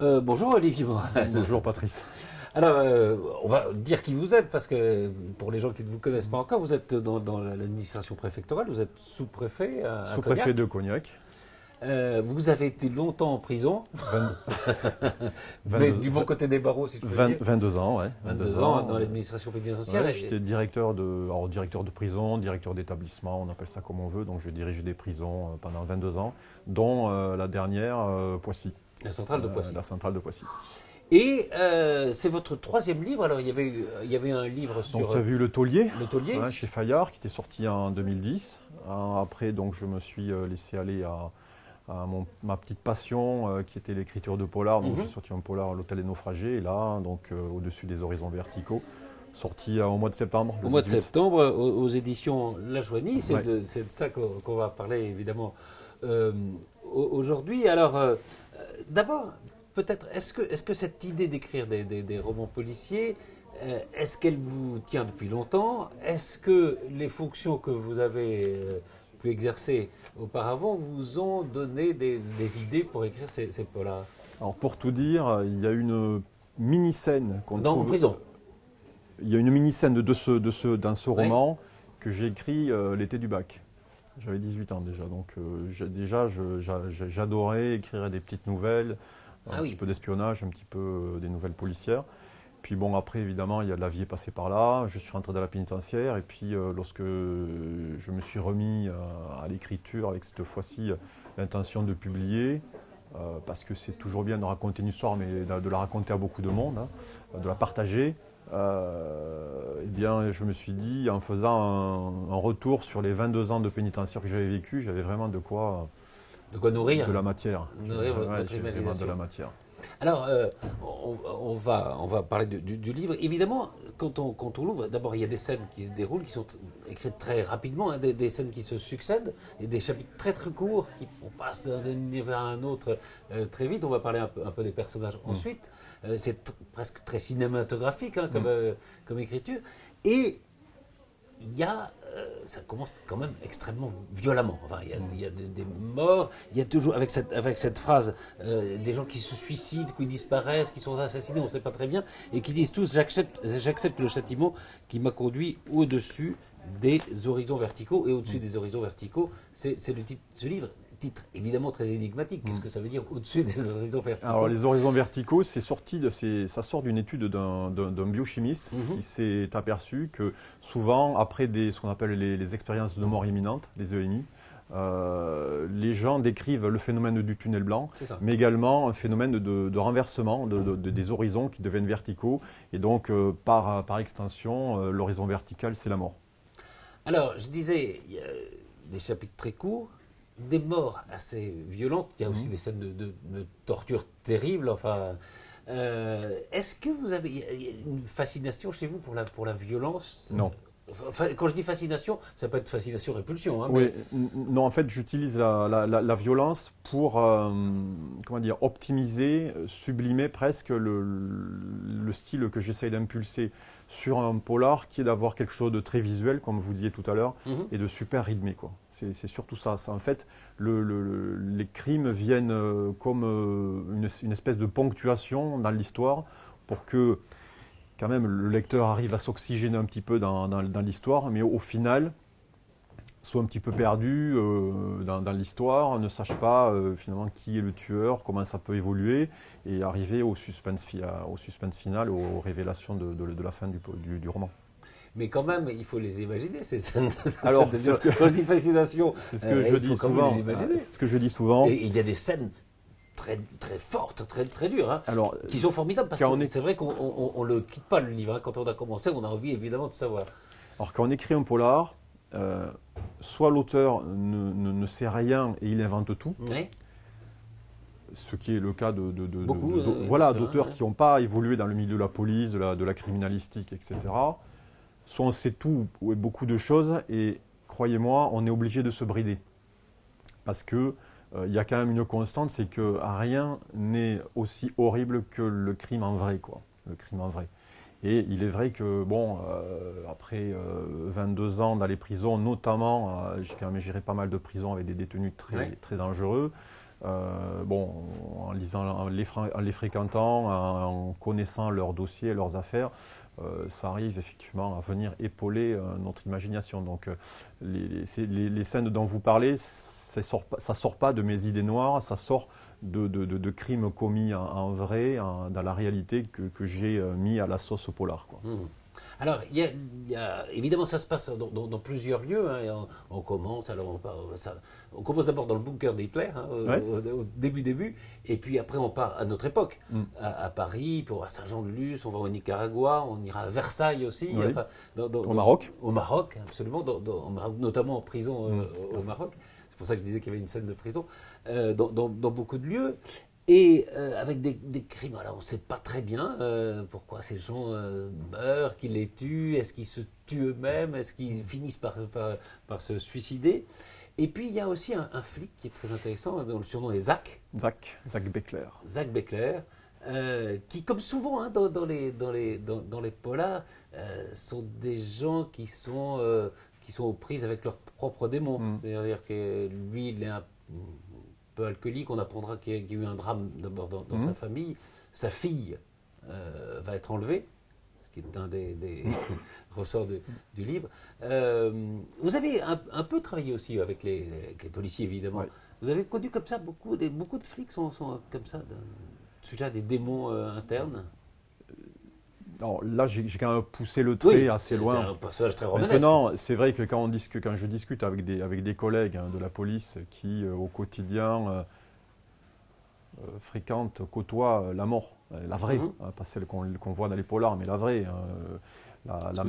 Bonjour Olivier Morel. Bonjour Patrice. Alors, on va dire qui vous êtes, parce que pour les gens qui ne vous connaissent pas encore, vous êtes dans l'administration préfectorale, vous êtes sous-préfet à Sous-préfet Cognac. de Cognac. Vous avez été longtemps en prison, 20 mais 22, du bon côté des barreaux, si je peux dire. 22 ans, ouais. 22 ans dans l'administration pénitentiaire. Ouais, j'étais directeur de prison, directeur d'établissement, on appelle ça comme on veut. Donc je dirigeais des prisons pendant 22 ans, dont la dernière, Poissy. La centrale de Poissy. La centrale de Poissy. Et c'est votre troisième livre. Alors, il y avait un livre Donc sur tu as vu Le Taulier, le taulier. ouais, chez Fayard, qui était sorti en 2010. Après, donc, je me suis laissé aller à ma petite passion qui était l'écriture de polar. Donc j'ai sorti un polar, L'Hôtel des Naufragés, et là, donc Au-dessus des horizons verticaux, sorti au mois de septembre. Au le mois de 18. septembre, aux éditions La Joigny. C'est Ouais. de ça qu'on va parler évidemment euh, aujourd'hui. Alors, d'abord, peut-être, est-ce que cette idée d'écrire des romans policiers, est-ce qu'elle vous tient depuis longtemps? Est-ce que les fonctions que vous avez pu exercer auparavant vous ont donné des idées pour écrire ces polars? Alors pour tout dire, il y a une mini-scène qu'on Non, en trouve. prison. Il y a une mini-scène dans ce Oui. roman que j'ai écrit l'été du bac. J'avais 18 ans déjà, donc j'adorais écrire des petites nouvelles, un Ah petit oui. peu d'espionnage, un petit peu des nouvelles policières. Puis bon, après, évidemment, il y a de la vie est passée par là. Je suis rentré dans la pénitentiaire et puis lorsque je me suis remis à l'écriture avec cette fois-ci l'intention de publier, parce que c'est toujours bien de raconter une histoire, mais de la raconter à beaucoup de monde, hein, de la partager. Eh bien, je me suis dit, en faisant un retour sur les 22 ans de pénitentiaire que j'avais vécu, j'avais vraiment de quoi, De quoi nourrir, de la matière. nourrir votre, Ouais, votre j'avais vraiment de imagination. la matière. Alors, on va parler du livre. Évidemment, quand on l'ouvre, d'abord, il y a des scènes qui se déroulent, qui sont écrites très rapidement, hein, des scènes qui se succèdent, et des chapitres très très courts, on passe d'un univers à un autre très vite. On va parler un peu des personnages ensuite. C'est presque très cinématographique hein, comme écriture. Et ça commence quand même extrêmement violemment. Enfin, il y a des morts, il y a toujours, avec cette phrase, des gens qui se suicident, qui disparaissent, qui sont assassinés, on ne sait pas très bien, et qui disent tous j'accepte le châtiment qui m'a conduit au-dessus des horizons verticaux. Et au-dessus des horizons verticaux, c'est le titre de ce livre. Titre évidemment très énigmatique. Qu'est-ce que ça veut dire au-dessus des horizons verticaux? Alors, les horizons verticaux, ça sort d'une étude d'un biochimiste qui s'est aperçu que souvent, après ce qu'on appelle les expériences de mort imminente, les EMI, les gens décrivent le phénomène du tunnel blanc, C'est ça. mais également un phénomène de renversement des horizons qui deviennent verticaux. Et donc, par extension, l'horizon vertical, c'est la mort. Alors, je disais, il y a des chapitres très courts, des morts assez violentes. Il y a aussi des scènes de torture terribles. Enfin, est-ce que vous avez il y a une fascination chez vous pour la violence? Non. Enfin, quand je dis fascination, ça peut être fascination-répulsion. Hein, Oui, non, en fait, j'utilise la violence pour, comment dire, optimiser, sublimer presque le style que j'essaye d'impulser sur un polar, qui est d'avoir quelque chose de très visuel, comme vous disiez tout à l'heure, et de super rythmé, quoi. C'est surtout ça. En fait, les crimes viennent comme une espèce de ponctuation dans l'histoire pour que, quand même, le lecteur arrive à s'oxygéner un petit peu dans l'histoire, mais au final soit un petit peu perdu dans l'histoire, ne sache pas finalement qui est le tueur, comment ça peut évoluer, et arriver au suspense final, aux révélations de la fin du roman. mais quand même, il faut les imaginer, ces scènes. Alors, de violence. Quand je dis fascination, c'est ce que je il dis faut quand même souvent. les imaginer. C'est ce que je dis souvent. Et il y a des scènes très, très fortes, très, très dures, hein, Alors, qui sont formidables, parce quand que c'est vrai qu'on ne le quitte pas, le livre. Hein. Quand on a commencé, on a envie évidemment de savoir. quand on écrit un polar, soit l'auteur ne sait rien et il invente tout, Oui. ce qui est le cas Beaucoup, voilà, c'est vrai, d'auteurs ouais. qui n'ont pas évolué dans le milieu de la police, de la criminalistique, etc. Soit on sait tout ou beaucoup de choses, et croyez-moi, on est obligé de se brider. Parce que il y a quand même une constante, c'est que rien n'est aussi horrible que le crime en vrai, quoi. Le crime en vrai. Et il est vrai que, bon, après 22 ans dans les prisons, notamment, j'ai quand même géré pas mal de prisons avec des détenus très, très dangereux. Bon, en lisant, en les fréquentant, en connaissant leurs dossiers, leurs affaires, ça arrive effectivement à venir épauler notre imagination. Donc les scènes dont vous parlez, ça sort pas de mes idées noires, ça sort de crimes commis en vrai, dans la réalité que j'ai mis à la sauce polar, quoi. Mmh. Alors, évidemment, ça se passe dans plusieurs lieux. Hein, et on commence, on commence d'abord dans le bunker d'Hitler, hein, Ouais. au début, et puis après on part à notre époque, à Paris, puis à Saint-Jean-de-Luz, on va au Nicaragua, on ira à Versailles aussi, Oui. enfin, Au Maroc. Au Maroc, absolument, notamment en prison au Maroc. C'est pour ça que je disais qu'il y avait une scène de prison, dans beaucoup de lieux. Et avec des crimes, alors on ne sait pas très bien pourquoi ces gens meurent, qui les tuent, est-ce qu'ils se tuent eux-mêmes, est-ce qu'ils finissent par se suicider. Et puis il y a aussi un flic qui est très intéressant, dont le surnom est Zach. Zach Beckler. Zach Beckler, qui, comme souvent hein, dans les polars, sont des gens qui sont aux prises avec leurs propres démons. C'est-à-dire que lui, il est un peu alcoolique, on apprendra qu'il y a eu un drame d'abord dans sa famille. Sa fille va être enlevée, ce qui est un des ressorts du livre. Vous avez un peu travaillé aussi avec les policiers, évidemment. Ouais. Vous avez connu comme ça, beaucoup de flics sont comme ça, sujet à des démons internes. Alors là, j'ai quand même poussé le trait assez loin. C'est un personnage très romanesque. Maintenant, c'est vrai que quand je discute avec des collègues de la police qui, au quotidien, fréquentent, côtoient la mort, la vraie, hein, pas celle qu'on voit dans les polars, mais la vraie. La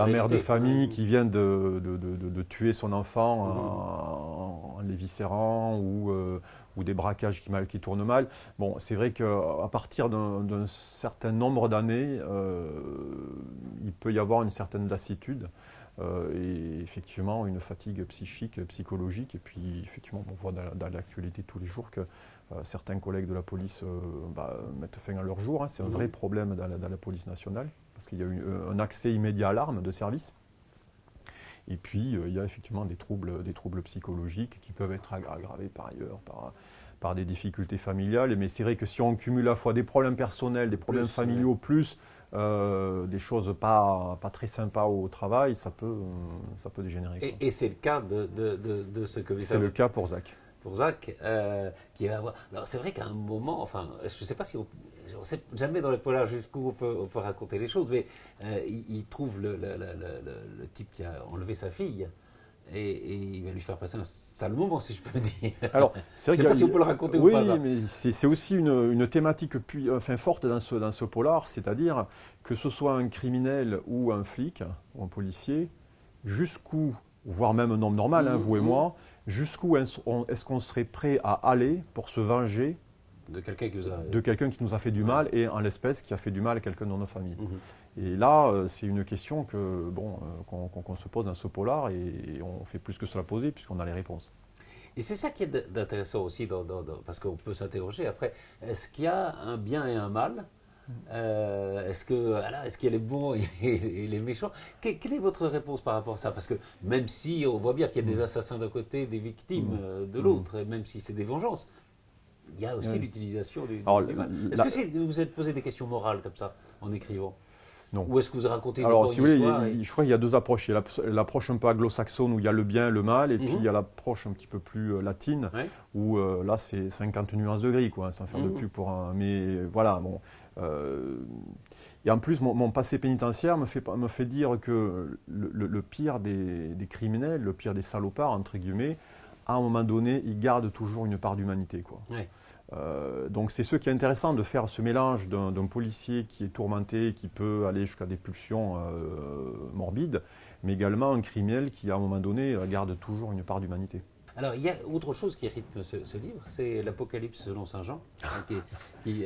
mère de famille qui vient de tuer son enfant en l'éviscérant ou des braquages qui tournent mal. Bon, c'est vrai qu'à partir d'un certain nombre d'années, il peut y avoir une certaine lassitude et effectivement une fatigue psychique, psychologique. Et puis effectivement, on voit dans l'actualité tous les jours que certains collègues de la police mettent fin à leur jour. Hein. C'est un vrai problème dans la police nationale parce qu'il y a eu un accès immédiat à l'arme de service. Et puis, il y a effectivement des troubles psychologiques qui peuvent être aggravés par ailleurs par des difficultés familiales. Mais c'est vrai que si on cumule à la fois des problèmes personnels, des problèmes familiaux, plus des choses pas très sympas au travail, ça peut dégénérer. Et c'est le cas de ce commissaire. C'est le cas pour Zach. Pour Zach, qui va avoir. Alors c'est vrai qu'à un moment, enfin, je ne sais pas si on ne sait jamais dans les polars jusqu'où on peut raconter les choses, mais il trouve le type qui a enlevé sa fille. Et il va lui faire passer un sale moment, si je peux dire. Alors, je ne sais pas si on peut le raconter ou pas. Oui, mais c'est aussi une thématique forte dans ce polar, c'est-à-dire que ce soit un criminel ou un flic, ou un policier, jusqu'où, voire même un homme normal, hein, vous et moi, jusqu'où est-ce qu'on serait prêt à aller pour se venger de quelqu'un qui nous a fait du mal, et en l'espèce qui a fait du mal à quelqu'un dans nos familles. Et là, c'est une question qu'on se pose dans ce polar, et on fait plus que se la poser puisqu'on a les réponses. Et c'est ça qui est intéressant aussi, parce qu'on peut s'interroger après, est-ce qu'il y a un bien et un mal? Est-ce qu'il y a les bons et les méchants? Quelle est votre réponse par rapport à ça? Parce que même si on voit bien qu'il y a des assassins d'un côté, des victimes de l'autre, et même si c'est des vengeances, il y a aussi l'utilisation du mal. Est-ce que vous vous êtes posé des questions morales comme ça en écrivant? Non. Ou est-ce que vous avez raconté une si vous voulez, histoire je crois qu'il y a deux approches. Il y a l'approche un peu anglo-saxonne où il y a le bien et le mal, et puis il y a l'approche un petit peu plus latine, où là c'est 50 nuances de gris, quoi, sans faire de pub pour un. Mais voilà, bon. Et en plus, mon passé pénitentiaire me fait dire que le pire des criminels, le pire des salopards, entre guillemets, à un moment donné, ils gardent toujours une part d'humanité, quoi. Ouais. Donc c'est ce qui est intéressant de faire ce mélange d'un policier qui est tourmenté, qui peut aller jusqu'à des pulsions morbides, mais également un criminel qui, à un moment donné, garde toujours une part d'humanité. Alors, il y a autre chose qui rythme ce livre, c'est l'Apocalypse selon Saint Jean, qui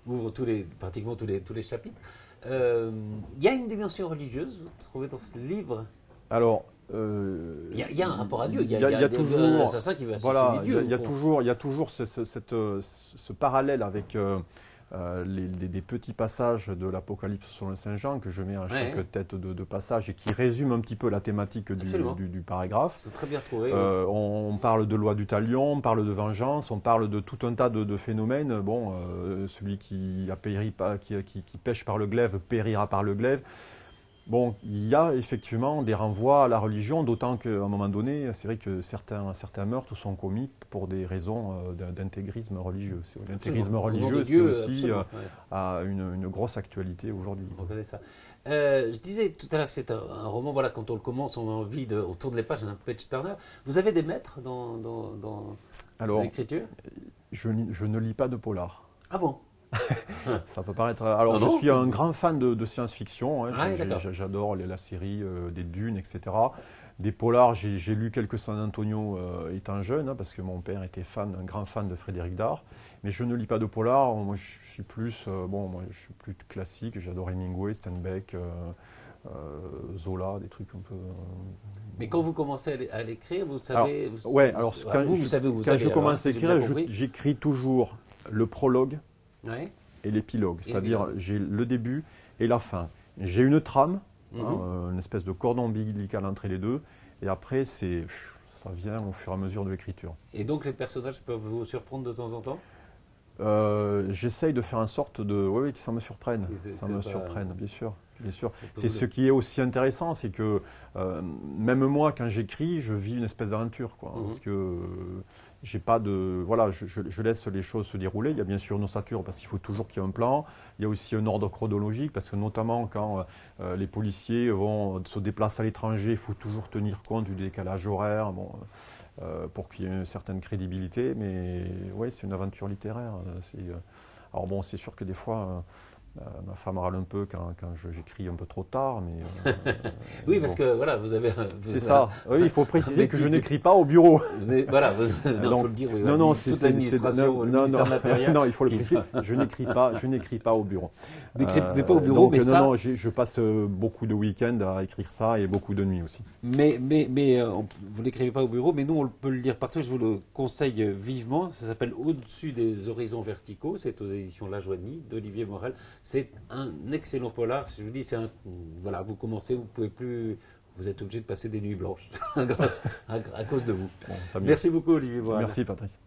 ouvre pratiquement tous les chapitres. Il y a une dimension religieuse, vous trouvez dans ce livre? Alors, il y a un rapport à Dieu, il y a toujours un assassin qui veut assassiner Dieu. Il y a toujours ce parallèle avec des petits passages de l'Apocalypse selon le Saint Jean que je mets à chaque Ouais. tête de passage et qui résument un petit peu la thématique Absolument. du paragraphe. C'est très bien trouvé. On parle de loi du talion, on parle de vengeance, on parle de tout un tas de phénomènes. Bon, celui qui a péri, qui pêche par le glaive périra par le glaive. Bon, il y a effectivement des renvois à la religion, d'autant qu'à un moment donné, c'est vrai que certains meurtres sont commis pour des raisons d'intégrisme religieux. L'intégrisme religieux, c'est aussi a une grosse actualité aujourd'hui. On reconnaît ça. Je disais tout à l'heure que c'est un roman, voilà, quand on le commence, on a envie de, on tourne les pages, un page turner. Vous avez des maîtres dans l'écriture? Je ne lis pas de polar. Ah bon? Ça peut paraître. Alors, je suis un grand fan de science-fiction. Hein. J'adore la série des Dunes, etc. Des polars, j'ai lu quelques San Antonio étant jeune, hein, parce que mon père était un grand fan de Frédéric Dard. Mais je ne lis pas de polar. Moi, je suis plus, moi, je suis plus classique. J'adore Hemingway, Steinbeck, Zola, des trucs un peu. Mais quand vous commencez à l'écrire, vous savez. Vous savez où vous allez. Quand je commence à écrire, j'écris toujours le prologue. Ouais. Et l'épilogue, c'est-à-dire j'ai le début et la fin. J'ai une trame, une espèce de cordon ombilical entre les deux, et après ça vient au fur et à mesure de l'écriture. Et donc les personnages peuvent vous surprendre de temps en temps? J'essaye de faire en sorte que ça me surprenne. Ça me surprenne, bien sûr. Bien sûr. C'est ce qui est aussi intéressant, c'est que même moi, quand j'écris, je vis une espèce d'aventure, quoi. Parce que j'ai pas de, voilà, je laisse les choses se dérouler. Il y a bien sûr une ossature parce qu'il faut toujours qu'il y ait un plan. Il y a aussi un ordre chronologique parce que notamment quand les policiers vont se déplacer à l'étranger, il faut toujours tenir compte du décalage horaire. Bon, pour qu'il y ait une certaine crédibilité, mais oui, c'est une aventure littéraire. Alors bon, c'est sûr que des fois, ma femme râle un peu quand j'écris un peu trop tard, mais... oui, parce que voilà, vous avez... C'est ça. Oui, il faut préciser que je n'écris pas au bureau. Voilà, il faut le dire. Oui, non, toute l'administration, le ministère matériel. Non, il faut le préciser. Je n'écris pas au bureau. N'écrivez pas au bureau, donc, mais ça... Non, je passe beaucoup de week-ends à écrire ça et beaucoup de nuits aussi. Mais vous n'écrivez pas au bureau, mais nous, on peut le lire partout. Je vous le conseille vivement. Ça s'appelle Au-dessus des horizons verticaux. C'est aux éditions La Joigny d'Olivier Morel. C'est un excellent polar. Je vous dis, voilà, vous commencez, vous pouvez plus, vous êtes obligé de passer des nuits blanches à cause de vous. Bon, merci beaucoup, Olivier Morel. Merci, Patrice.